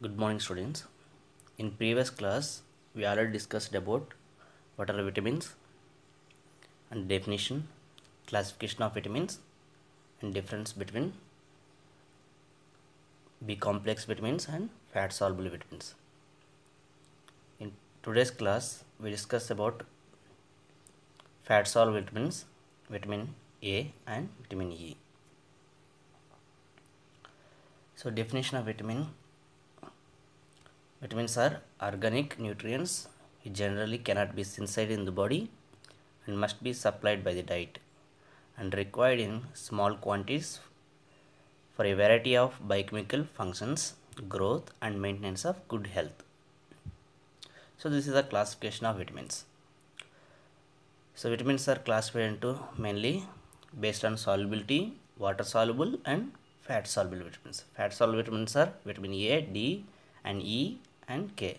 Good morning, students. In previous class, we already discussed about what are vitamins and definition, classification of vitamins, and difference between B complex vitamins and fat soluble vitamins. In today's class, we discussed about fat soluble vitamins, vitamin A and vitamin E. So, definition of vitamins are organic nutrients which generally cannot be synthesized in the body and must be supplied by the diet and required in small quantities for a variety of biochemical functions, growth and maintenance of good health. So this is a classification of vitamins. So vitamins are classified into mainly based on solubility, water soluble and fat soluble vitamins. Fat soluble vitamins are vitamin A, D and E and K,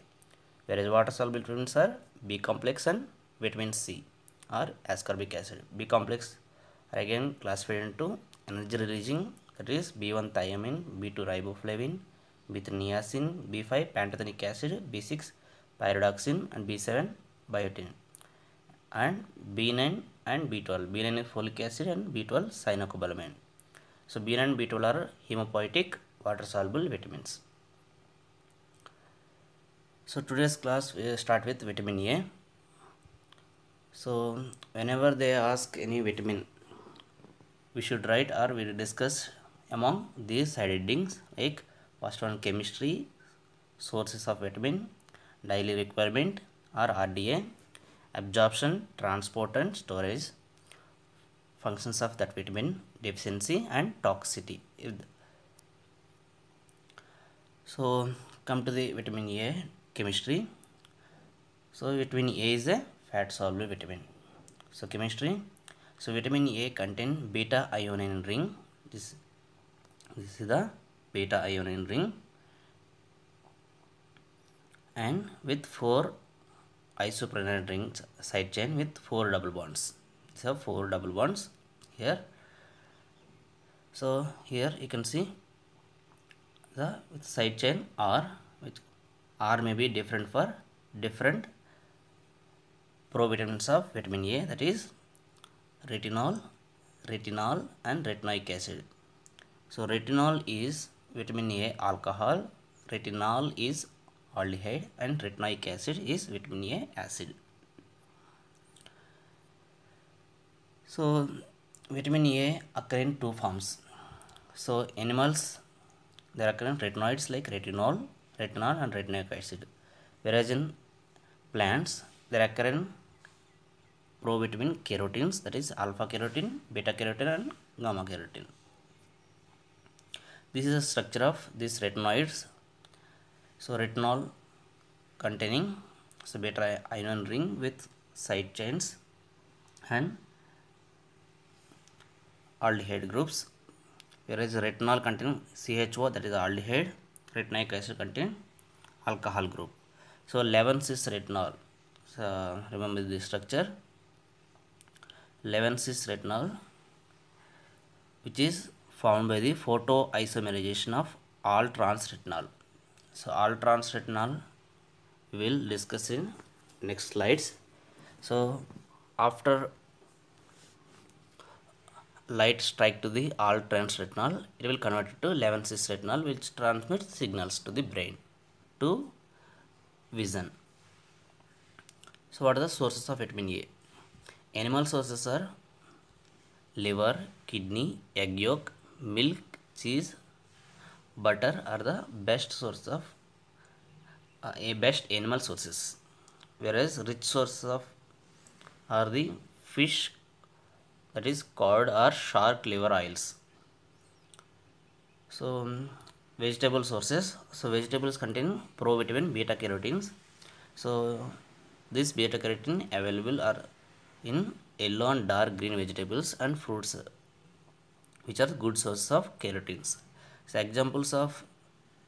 whereas water soluble vitamins are B complex and vitamin C or ascorbic acid. B complex are again classified into energy releasing, that is B1 thiamine, B2 riboflavin, B3 niacin, B5 pantothenic acid, B6 pyridoxine and B7 biotin, and B9 and B12. B9 is folic acid and B12 cyanocobalamin. So B9 and B12 are hemopoietic water soluble vitamins. So today's class we start with vitamin A. So whenever they ask any vitamin, we should write or we will discuss among these side headings like first one chemistry, sources of vitamin, daily requirement or RDA, absorption, transport and storage, functions of that vitamin, deficiency and toxicity. So come to the vitamin A chemistry. So vitamin A is a fat soluble vitamin. So chemistry. So vitamin A contain beta iodine ring. This is the beta iodine ring, and with 4 isoprene rings side chain with 4 double bonds. These are 4 double bonds here. So here you can see the with side chain R, which R may be different for different provitamins of vitamin A, that is retinol and retinoic acid. So retinol is vitamin A alcohol, retinol is aldehyde and retinoic acid is vitamin A acid. So vitamin A occur in two forms. So animals, there occur in retinoids like retinol and retinoic acid, whereas in plants there occur in provitamin carotenes, that is alpha carotene, beta carotene and gamma carotene. This is the structure of these retinoids. So retinol containing beta ion ring with side chains and aldehyde groups, whereas retinol containing CHO, that is aldehyde, retinoic acid contain alcohol group. So 11-cis retinol, so remember the structure, 11-cis retinol, which is formed by the photoisomerization of all trans retinol. So all trans retinol we will discuss in next slides. So after light strike to the all trans retinol, it will convert it to 11-cis retinol, which transmits signals to the brain to vision. So what are the sources of vitamin A? Animal sources are liver, kidney, egg yolk, milk, cheese, butter are the best source of best animal sources, whereas rich sources of are the fish, that is cod or shark liver oils. So vegetable sources, so vegetables contain provitamin beta carotenes. So this beta carotene available are in yellow and dark green vegetables and fruits, which are good sources of carotenes. So examples of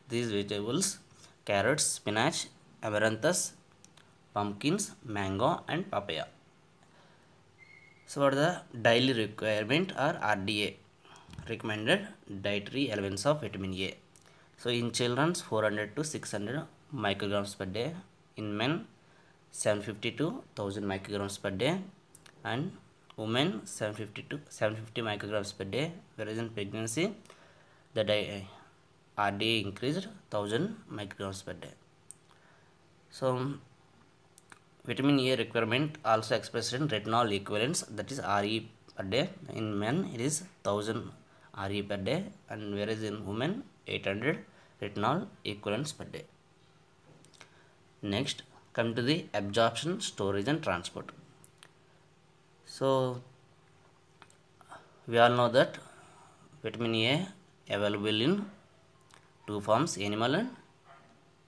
these vegetables: carrots, spinach, amaranthus, pumpkins, mango and papaya. So what are the daily requirement or RDA, recommended dietary elements of vitamin A? So in children 400 to 600 micrograms per day, in men 750 to 1000 micrograms per day, and women 750 micrograms per day, whereas in pregnancy the RDA increased 1000 micrograms per day. So vitamin A requirement also expressed in retinol equivalents, that is RE per day. In men it is 1000 RE per day, and whereas in women 800 retinol equivalents per day. Next, come to the absorption, storage and transport. So we all know that vitamin A available in two forms, animal and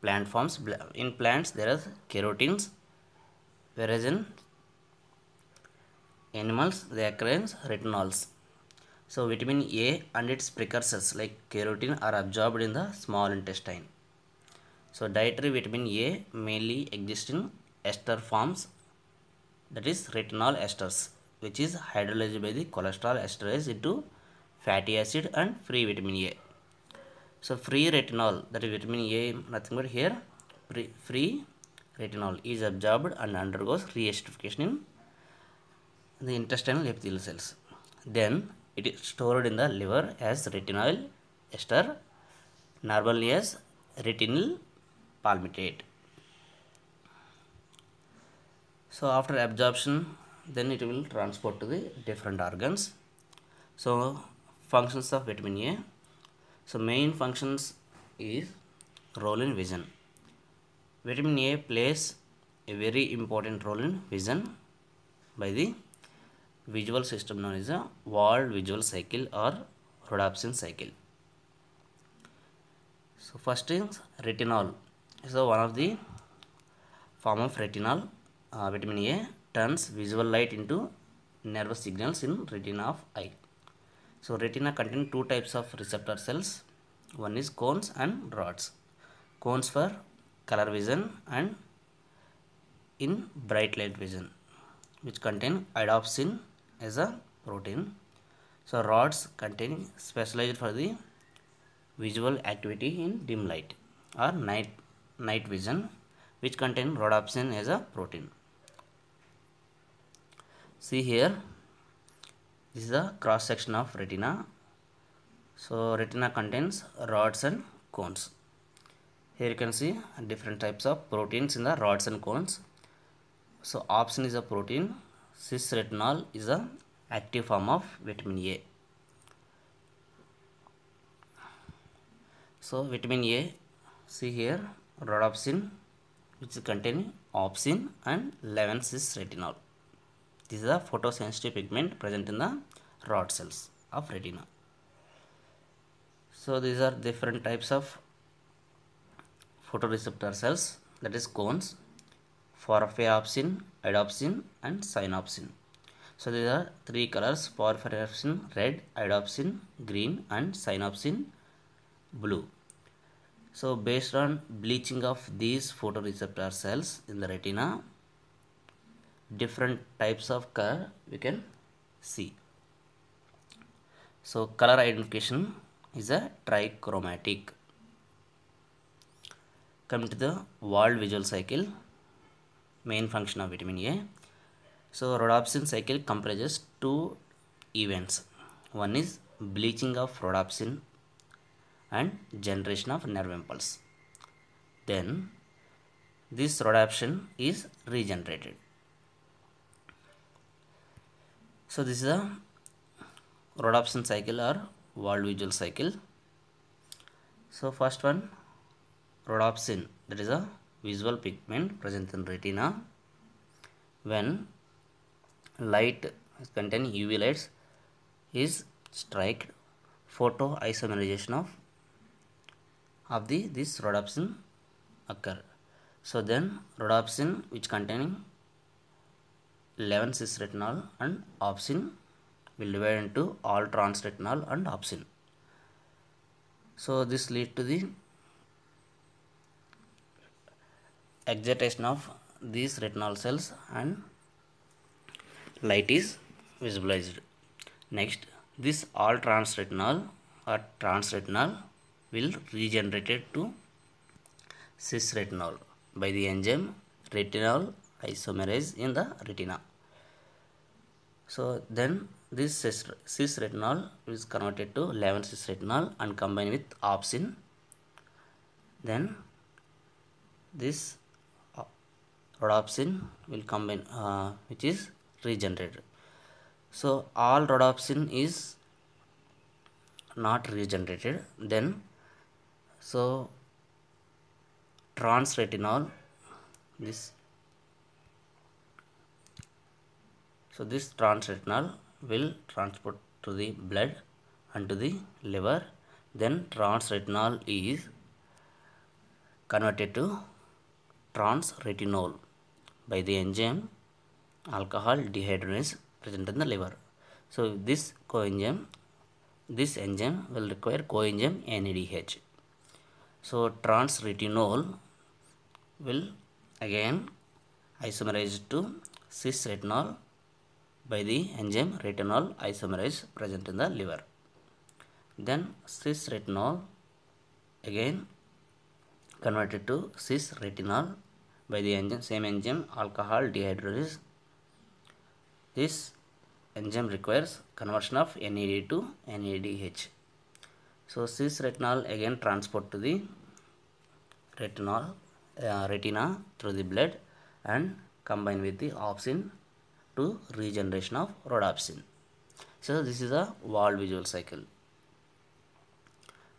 plant forms. In plants there are carotenes, whereas in animals they occur as retinols. So vitamin A and its precursors like carotene are absorbed in the small intestine. So dietary vitamin A mainly exists in ester forms, that is retinol esters, which is hydrolyzed by the cholesterol esterase into fatty acid and free vitamin A. So free retinol, that is vitamin A, nothing but here free retinol is absorbed and undergoes re-esterification in the intestinal epithelial cells. Then it is stored in the liver as retinol ester, normally as retinyl palmitate. So after absorption, then it will transport to the different organs. So functions of vitamin A. So main functions is role in vision. Vitamin A plays a very important role in vision by the visual system known as a walled visual cycle or rhodopsin cycle. So first is retinol. So one of the form of retinol, vitamin A turns visual light into nervous signals in retina of eye. So retina contains two types of receptor cells. One is cones and rods. Cones for color vision and in bright light vision, which contain iodopsin as a protein. So rods contain specialized for the visual activity in dim light or night vision, which contain rhodopsin as a protein. See here, this is a cross section of retina. So retina contains rods and cones. Here you can see different types of proteins in the rods and cones. So opsin is a protein, cis-retinol is a active form of vitamin A. So vitamin A, see here, rhodopsin, which contain opsin and 11 cis-retinol. This is a photosensitive pigment present in the rod cells of retina. So these are different types of photoreceptor cells, that is cones, porphyropsin, iodopsin and synopsin. So these are three colors: porphyropsin red, iodopsin green and synopsin blue. So based on bleaching of these photoreceptor cells in the retina, different types of color we can see. So color identification is a trichromatic. Coming to the walled visual cycle, main function of vitamin A. So rhodopsin cycle comprises two events. One is bleaching of rhodopsin and generation of nerve impulse. Then this rhodopsin is regenerated. So this is a rhodopsin cycle or walled visual cycle. So first one, rhodopsin, that is a visual pigment present in retina. When light contain UV lights is struck, photoisomerization of this rhodopsin occur. So then rhodopsin, which containing 11 cis-retinol and opsin, will divide into all trans-retinol and opsin. So this lead to the excitation of these retinal cells and light is visualized. Next, this all trans-retinol or trans-retinol will regenerated to cis-retinol by the enzyme retinol isomerase in the retina. So then this cis-retinol is converted to 11 cis-retinol and combined with opsin. Then this rhodopsin will combine, which is regenerated. So all rhodopsin is not regenerated. Then so transretinol, this transretinol will transport to the blood and to the liver. Then transretinol is converted to transretinol by the enzyme alcohol dehydrogenase present in the liver. So this enzyme will require coenzyme NADH. So transretinol will again isomerize to cis-retinol by the enzyme retinol isomerase present in the liver. Then cis-retinol again converted to cis-retinol by the same enzyme alcohol dehydrogenase. This enzyme requires conversion of NAD to NADH. So cis-retinol again transport to the retina through the blood and combine with the opsin to regeneration of rhodopsin. So this is a wall visual cycle.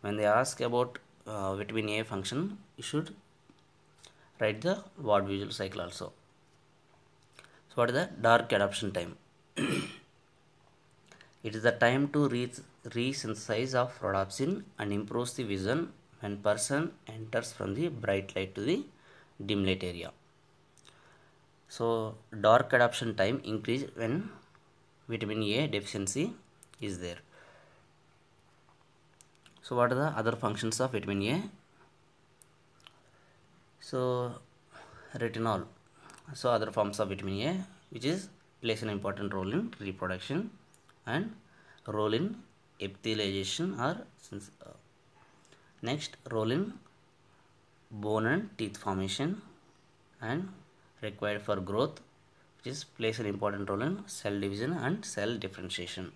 When they ask about vitamin A function, you should write the wall visual cycle also. So what is the dark adaptation time? It is the time to resynthesize of rhodopsin and improves the vision when person enters from the bright light to the dim light area. So dark adaptation time increase when vitamin A deficiency is there. So what are the other functions of vitamin A? So retinol, so other forms of vitamin A which is plays an important role in reproduction and role in epithelialization or next role in bone and teeth formation and required for growth, which is plays an important role in cell division and cell differentiation.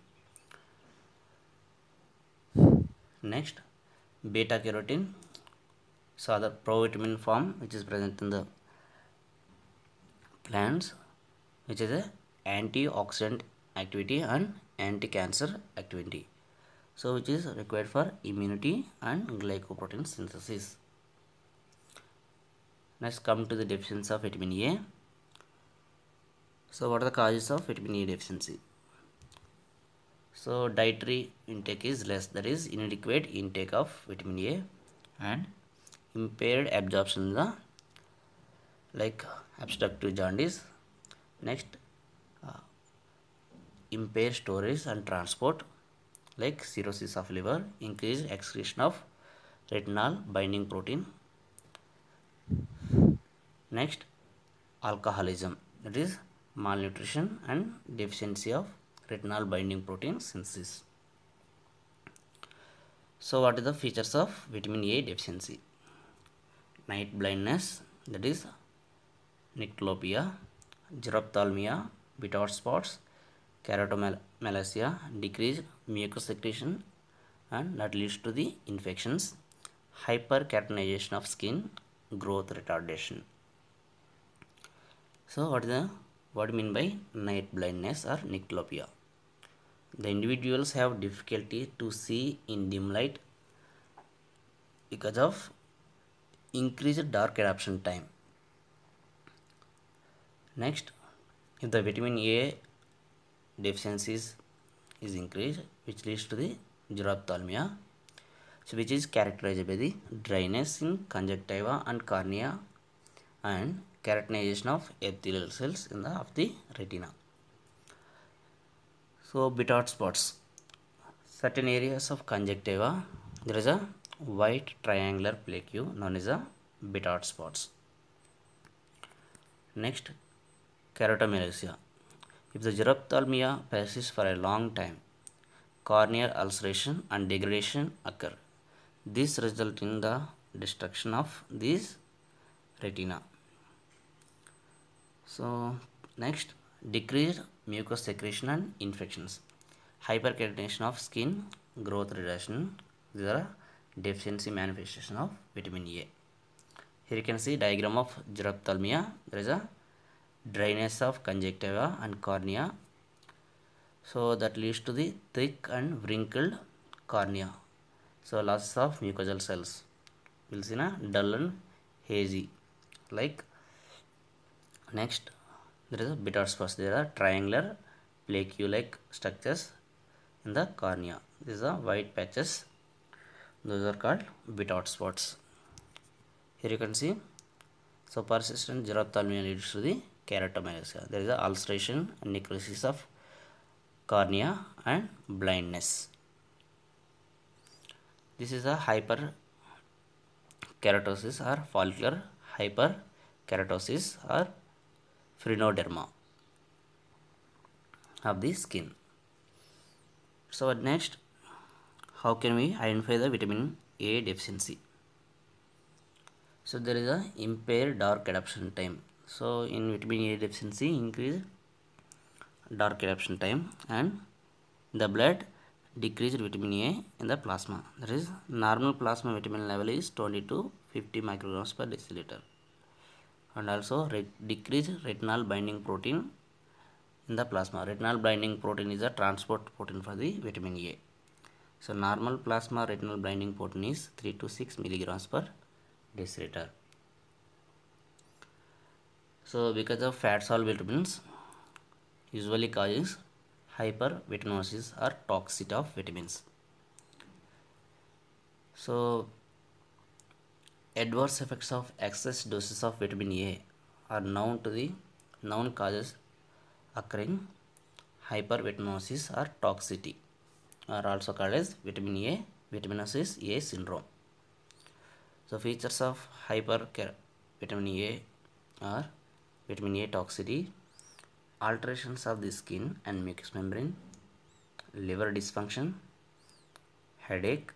Next, beta carotene, so the provitamin form which is present in the plants, which is a antioxidant activity and anti-cancer activity, so which is required for immunity and glycoprotein synthesis. Next, come to the deficiency of vitamin A. So what are the causes of vitamin A deficiency? So dietary intake is less, that is inadequate intake of vitamin A and impaired absorption in the like obstructive jaundice. Next, impaired storage and transport like cirrhosis of liver, increased excretion of retinol binding protein. Next, alcoholism, that is malnutrition and deficiency of retinol binding protein synthesis. So what are the features of vitamin A deficiency? Night blindness, that is nyctalopia, xerophthalmia, Bitot spots, keratomalacia, decreased mucus secretion and that leads to the infections, hyperkeratinization of skin, growth retardation. So what do you mean by night blindness or nyctalopia? The individuals have difficulty to see in dim light because of increased dark adaptation time. Next, if the vitamin A deficiency is increased, which leads to the xerophthalmia, so which is characterized by the dryness in conjunctiva and cornea and keratinization of epithelial cells in the of the retina. So Bitot spots, certain areas of conjunctiva there is a white triangular plaque known as a Bitot spots. Next, keratomalacia. If the xerophthalmia persists for a long time, corneal ulceration and degradation occur. This result in the destruction of this retina. So next, decreased mucous secretion and infections. Hyperkeratination of skin, growth reduction. These are deficiency manifestation of vitamin A. Here you can see diagram of xerophthalmia. There is a dryness of conjunctiva and cornea. So that leads to the thick and wrinkled cornea. So loss of mucosal cells. We'll see na dull and hazy. Like next, there is a Biddard's spots. There are triangular plaque-like structures in the cornea. These are white patches. Those are called Biddard's spots. Here you can see. So persistent xerophthalmia leads to the keratomalacia. There is a ulceration and necrosis of cornea and blindness. This is a hyperkeratosis or follicular hyperkeratosis or phrenoderma of the skin. So next, how can we identify the vitamin A deficiency? So there is a impaired dark adaptation time. So in vitamin A deficiency, increased dark adaptation time, and the blood decreased vitamin A in the plasma. That is, normal plasma vitamin level is 20 to 50 micrograms per deciliter, and also decreased retinal binding protein in the plasma. Retinal binding protein is a transport protein for the vitamin A. So normal plasma retinal binding protein is 3 to 6 milligrams per deciliter. So because of fat soluble vitamins usually causes hypervitaminosis or toxicity of vitamins. So adverse effects of excess doses of vitamin A are known causes occurring hypervitaminosis or toxicity, are also called as vitaminosis A syndrome. So features of vitamin A are vitamin A toxicity, alterations of the skin and mucous membrane, liver dysfunction, headache,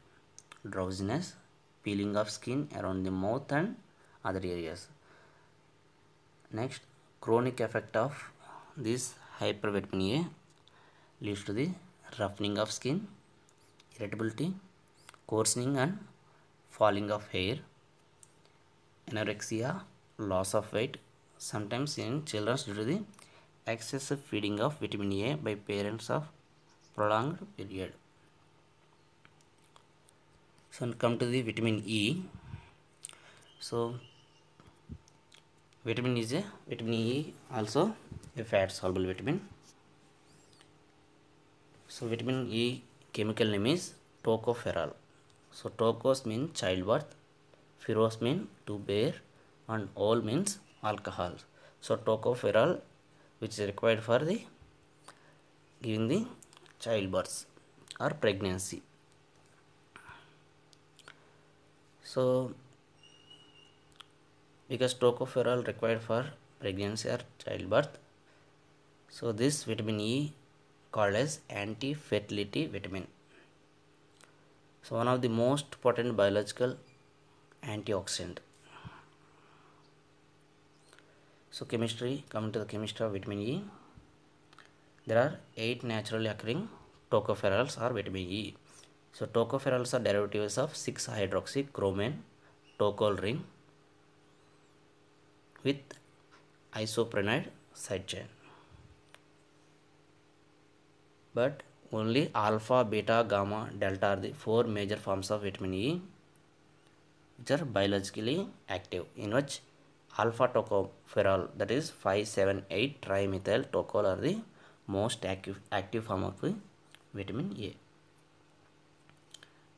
drowsiness, peeling of skin around the mouth and other areas. Next, chronic effect of this hypervitamin A leads to the roughening of skin, irritability, coarsening and falling of hair, anorexia, loss of weight, sometimes in children due to the excessive feeding of vitamin A by parents of prolonged period. So come to the vitamin E. So vitamin E also a fat soluble vitamin. So vitamin E chemical name is tocopherol. So tocos means childbirth, feros means to bear, and ol means alcohol. So tocopherol, which is required for the giving the childbirth or pregnancy. So because tocopherol required for pregnancy or childbirth, so this vitamin E called as anti-fertility vitamin. So one of the most potent biological antioxidant. So chemistry, coming to the chemistry of vitamin E, there are 8 naturally occurring tocopherols or vitamin E. So tocopherols are derivatives of 6-hydroxychromane tocol ring with isoprenoid side chain. But only alpha, beta, gamma, delta are the 4 major forms of vitamin E which are biologically active, in which alpha tocopherol, that is 5,7,8 trimethyl tocol, are the most active form of the vitamin A.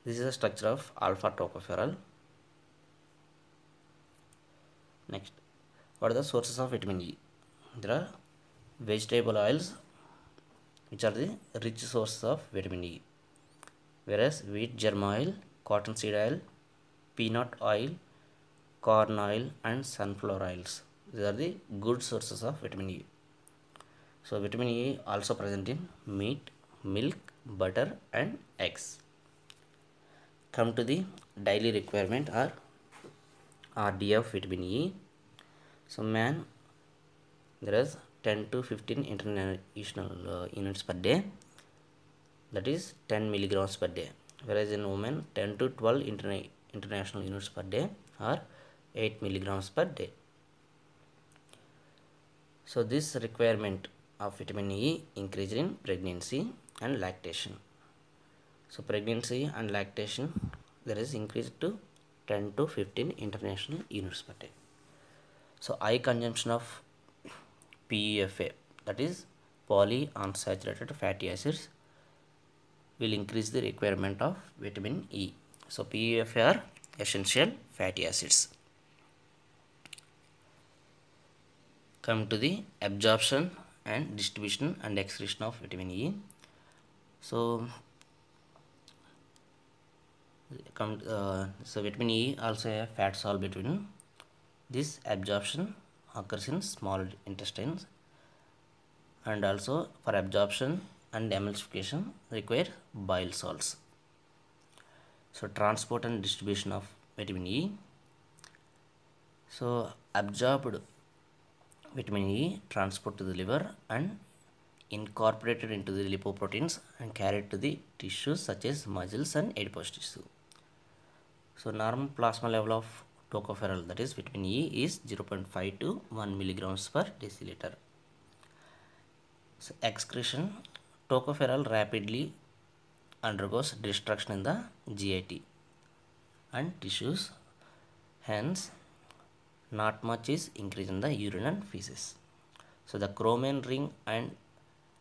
This is the structure of alpha tocopherol. Next, what are the sources of vitamin E? There are vegetable oils, which are the rich sources of vitamin E, whereas wheat germ oil, cottonseed oil, peanut oil, corn oil and sunflower oils, these are the good sources of vitamin E. So vitamin E also present in meat, milk, butter and eggs. Come to the daily requirement are RD of vitamin E. So man, there is 10 to 15 international units per day, that is 10 milligrams per day, whereas in women 10 to 12 international units per day or 8 milligrams per day. So this requirement of vitamin E increased in pregnancy and lactation. So pregnancy and lactation, there is increased to 10 to 15 international units per day. So high consumption of PUFA, that is polyunsaturated fatty acids, will increase the requirement of vitamin E. So PUFA are essential fatty acids. Come to the absorption and distribution and excretion of vitamin E. So vitamin E also a fat soluble vitamin. This absorption occurs in small intestines, and also for absorption and emulsification require bile salts. So transport and distribution of vitamin E. So absorbed vitamin E transport to the liver and incorporated into the lipoproteins and carried to the tissues such as muscles and adipose tissue. So normal plasma level of tocopherol, that is vitamin E, is 0.5 to 1 milligrams per deciliter. So excretion, tocopherol rapidly undergoes destruction in the GIT and tissues, hence not much is increased in the urine and feces. So the chromium ring and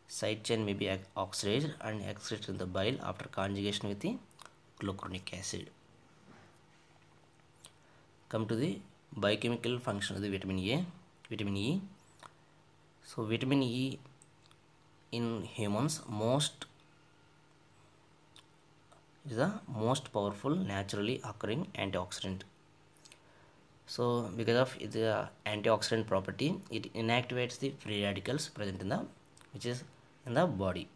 side chain may be oxidized and excreted in the bile after conjugation with the glucuronic acid. Come to the biochemical function of the vitamin E. So vitamin E in humans is the most powerful naturally occurring antioxidant. So because of its antioxidant property, it inactivates the free radicals present in the body.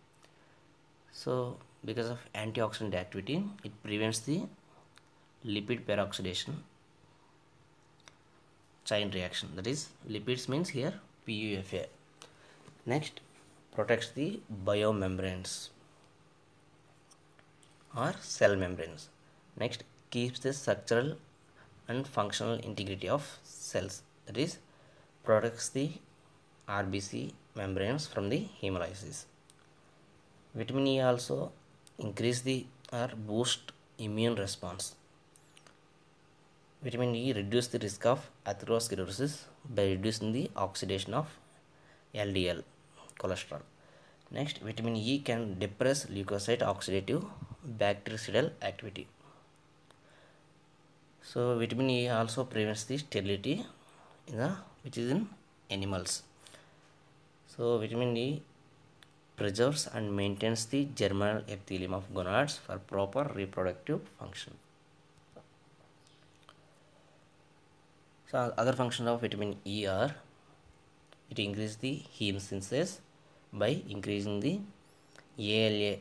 So because of antioxidant activity, it prevents the lipid peroxidation chain reaction, that is lipids means here PUFA. Next, protects the biomembranes or cell membranes. Next, keeps the structural and functional integrity of cells, that is protects the RBC membranes from the hemolysis. Vitamin E also increase the or boost immune response. Vitamin E reduce the risk of atherosclerosis by reducing the oxidation of LDL cholesterol. Next, vitamin E can depress leukocyte oxidative bactericidal activity. So vitamin E also prevents the sterility which is in animals. So vitamin E preserves and maintains the germinal epithelium of gonads for proper reproductive function. So other functions of vitamin E are, it increases the heme synthesis by increasing the ALA,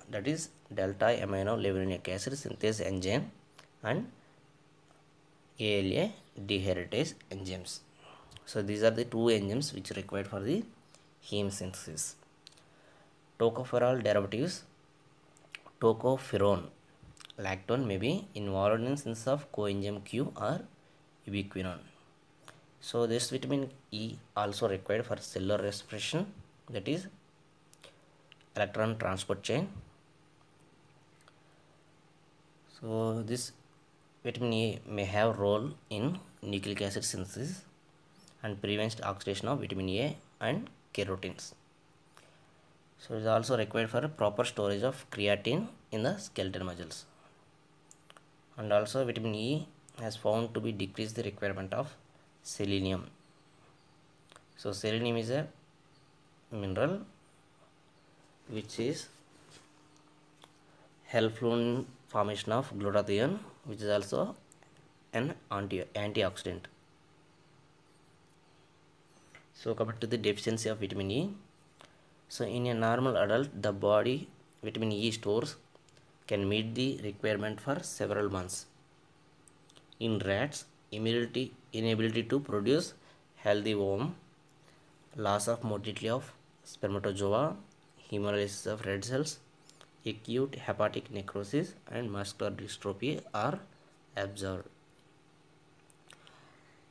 that is delta amino levulinic acid synthase enzyme, and ALA dehydratase enzymes. So these are the two enzymes which are required for the heme synthesis. Tocopherol derivatives, tocopherone lactone may be involved in synthesis of coenzyme Q or ubiquinone. So this vitamin E also required for cellular respiration, that is electron transport chain. So this vitamin E may have role in nucleic acid synthesis and prevents oxidation of vitamin A and carotenes. So it is also required for proper storage of creatine in the skeletal muscles. And also vitamin E has found to be decrease the requirement of selenium. So selenium is a mineral which is helpful in formation of glutathione, which is also an antioxidant. So coming to the deficiency of vitamin E. So in a normal adult, the body vitamin E stores can meet the requirement for several months. In rats, inability to produce healthy ovum, loss of motility of spermatozoa, hemolysis of red cells, acute hepatic necrosis, and muscular dystrophy are observed.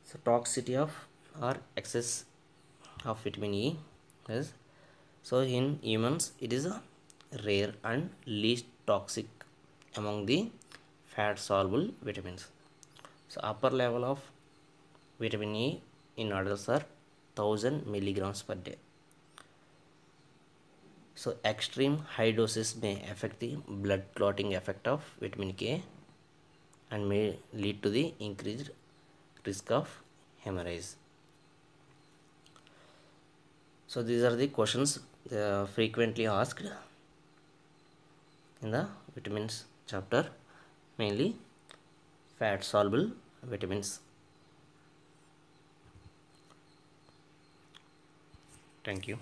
So toxicity of or excess of vitamin E is, so in humans it is a rare and least toxic among the fat soluble vitamins. So upper level of vitamin E in adults are 1000 milligrams per day. So extreme high doses may affect the blood clotting effect of vitamin K and may lead to the increased risk of hemorrhage. So these are the questions frequently asked in the vitamins chapter, mainly fat soluble vitamins. Thank you.